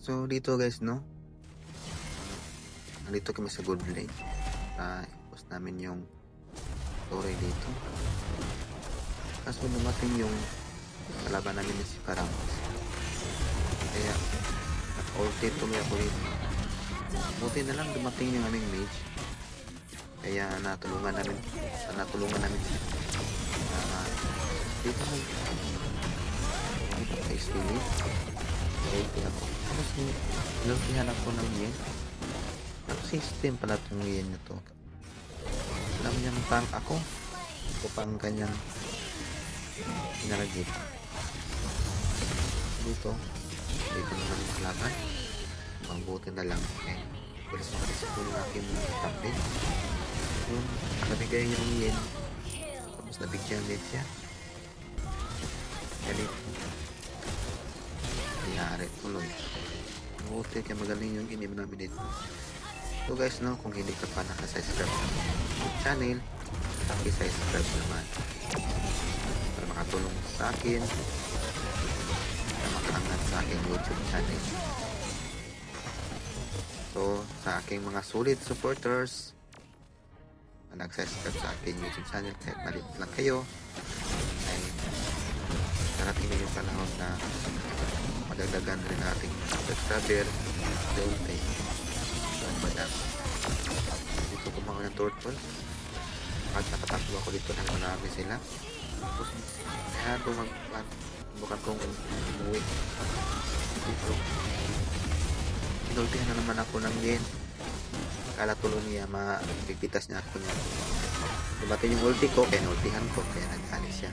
So dito guys, no, nandito kami sa Gold Lake. Post namin yung story dito. Kaso dumating yung kalaban namin si Paramos. Kaya ulti tuloy ako dito. Buti na lang dumating yung aming mage. Kaya natulungan namin dito mo sa isili. Ulti ako. Tapos nilutihan ako ng yen. System pala itong yen na to. Alam niyang tank ako. Ako pang kanyang inaragit. Dito naman yung kalaban. Pangbuti na lang. Bilis makatisip yung aking campaign. Yung nabigay yung yen. Tapos nabigyan din siya. Galit. Nangyari tuloy. Buti kaya magaling yung inim namin dito. So guys, no, kung hindi ka pa nakasubscribe sa channel, paki-subscribe naman para makatulong sa akin para makaangat sa aking YouTube channel. So sa aking mga solid supporters na nag-subscribe sa aking YouTube channel, kahit malit lang kayo, ay darating na yung panahon na madagdagan rin ating subscriber day. Dito kumain ng turtle at nakatakbo ako dito ng marami sila. Tapos kaya bukan kong umuwi dito. Inultihan na naman ako ng yen. Akala tuloy niya mapipitas niya ako niya. Dumating yung ulti ko, kaya inultihan ko, kaya nag-alis siya.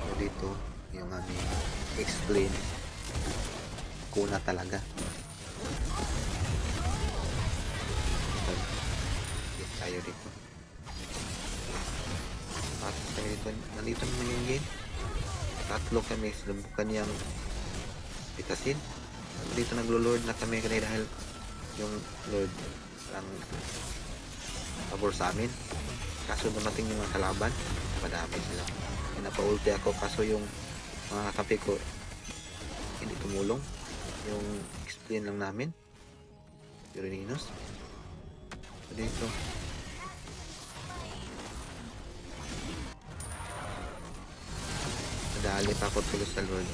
So dito yung aming explain kuna talaga. Yes, tayo dito. At tayo dito. Nandito naman yung game. Tatlo kami. Sinubukan niyang pitasin. Dito naglo-lord na kami kanina dahil yung lord ang pabor sa amin. Kaso dumating yung mga kalaban. Madami sila. Pinapa-ulti ako kaso yung mga kape ko hindi tumulong. Yung explain lang namin Uraninos. So dito nadali pa ako tulos sa Lord.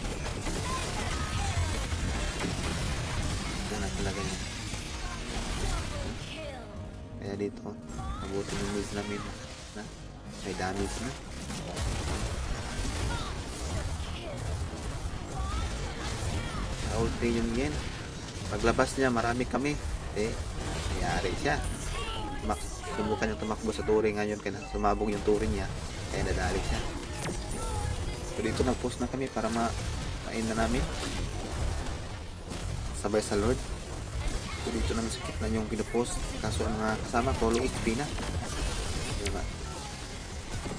Ito na talaga yun. Kaya dito mabuti yung news namin na may damage na. Ulti yung yen. Paglabas niya marami kami. Nangyari siya. Subukan yung tumakbo sa turing ngayon. Kaya sumabog yung turing niya. Kaya nadali siya. So dito nag-post na kami para main na namin. Sabay sa Lord. So dito naman sakit na yung pinupost. Kaso ang mga kasama ko, low HP na. Diba?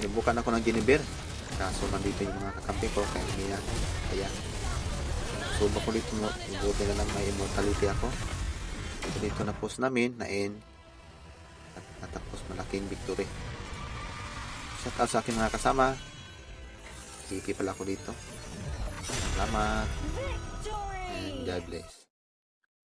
Nibukan ako ng Giniber. Kaso nandito yung mga kakampi ko. Kaya suba ko dito mo, buti na lang may immortality ako. So dito na post namin na end at natapos malaking victory. Shout out sa aking mga kasama. Kiki pala ako dito. Salamat and God bless.